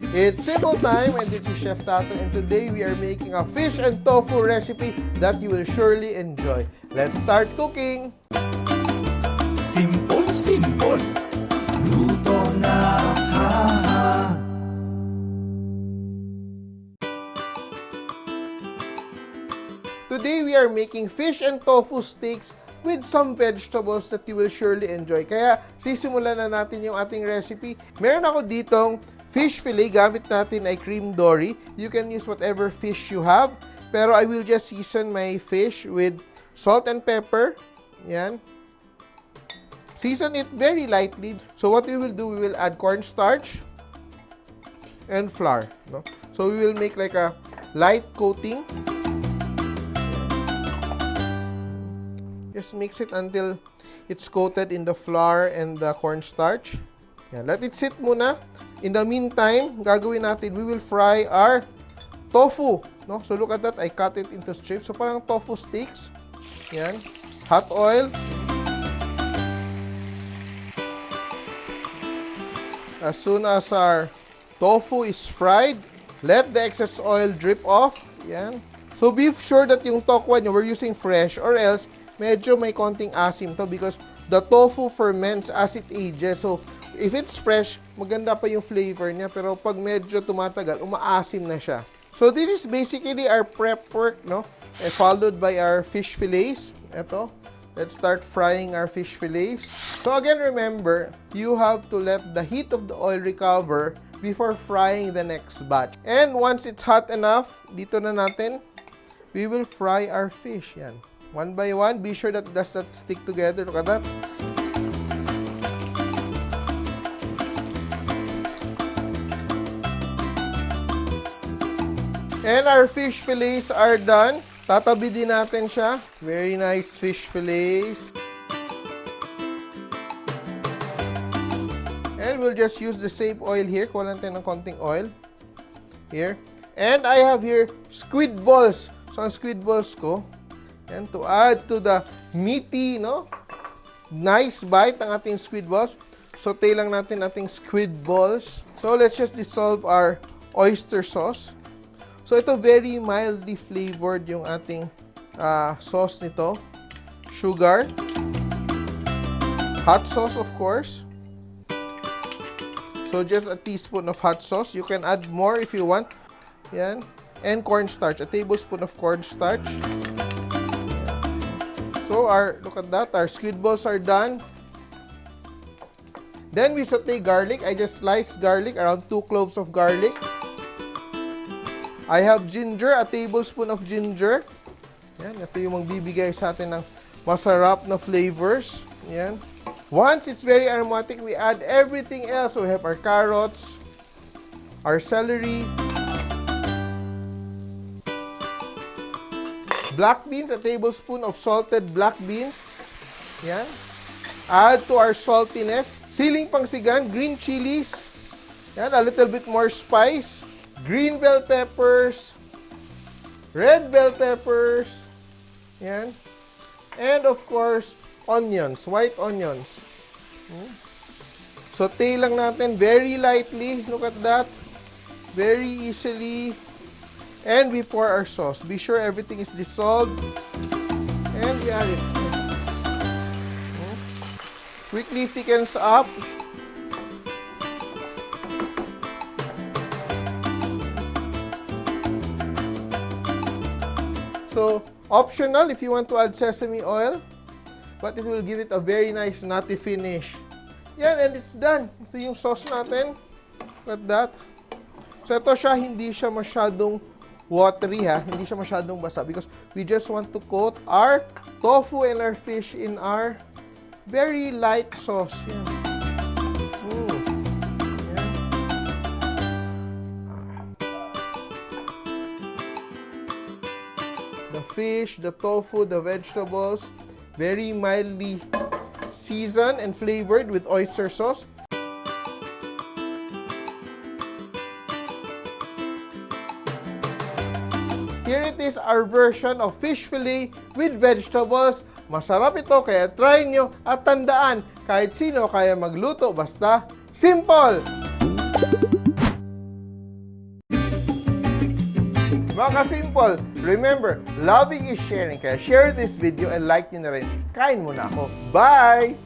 It's simple time, and this is Chef Tato, and today we are making a fish and tofu recipe that you will surely enjoy. Let's start cooking! Simpol, simpol, luto na, ha, ha. Today we are making fish and tofu steaks with some vegetables that you will surely enjoy. Kaya sisimulan na natin yung ating recipe. Meron ako ditong fish fillet, gamit natin ay cream dory. You can use whatever fish you have. Pero I will just season my fish with salt and pepper. Yan. Season it very lightly. So what we will do, we will add cornstarch and flour. No? So we will make like a light coating. Just mix it until it's coated in the flour and the cornstarch. Yan. Let it sit muna. In the meantime, gagawin natin, we will fry our tofu. No? So look at that, I cut it into strips. So parang tofu sticks. Yan. Hot oil. As soon as our tofu is fried, let the excess oil drip off. Yan. So be sure that yung tokwa nyo, we're using fresh, or else medyo may konting asim to because the tofu ferments as it ages. So if it's fresh, maganda pa yung flavor niya. Pero pag medyo tumatagal, umaasim na siya. So this is basically our prep work, no? Followed by our fish fillets. Ito. Let's start frying our fish fillets. So again, remember, you have to let the heat of the oil recover before frying the next batch. And once it's hot enough, dito na natin, we will fry our fish. Yan. One by one, be sure that it does not stick together. Look at that. And our fish fillets are done. Tatabi din natin siya. Very nice fish fillets. And we'll just use the same oil here. Kuha lang tayo ng konting oil. Here. And I have here squid balls. So, ang squid balls ko, and to add to the meaty, no? Nice bite ng ating squid balls. Saute lang natin ating squid balls. So, let's just dissolve our oyster sauce. So, ito very mildly flavored yung ating sauce nito. Sugar. Hot sauce, of course. So, just a teaspoon of hot sauce. You can add more if you want. Yan. And cornstarch. A tablespoon of cornstarch. So, look at that. Our squid balls are done. Then, we saute garlic. I just sliced garlic, around 2 cloves of garlic. I have ginger, a tablespoon of ginger. Yan, ito yung magbibigay sa atin ng masarap na flavors. Yan. Once it's very aromatic, we add everything else. So we have our carrots, our celery, black beans, a tablespoon of salted black beans. Yan. Add to our saltiness, siling pangsigan, green chilies. Yan, a little bit more spice. Green bell peppers, red bell peppers, yan. And of course, onions, white onions. Saute lang natin very lightly. Look at that. Very easily. And we pour our sauce. Be sure everything is dissolved. And we add it. Quickly thickens up. So, optional if you want to add sesame oil, but it will give it a very nice nutty finish. Yan, and it's done. Ito yung sauce natin. Look at that. So, ito siya, hindi siya masyadong watery, ha? Hindi siya masyadong basa because we just want to coat our tofu and our fish in our very light sauce. Yan. The fish, the tofu, the vegetables, very mildly seasoned and flavored with oyster sauce. Here it is, our version of fish fillet with vegetables. Masarap ito, kaya try nyo at tandaan, kahit sino kaya magluto, basta simple! Mga ka-simple, remember, loving is sharing. Kaya share this video and like nyo na rin. Kain muna ako. Bye!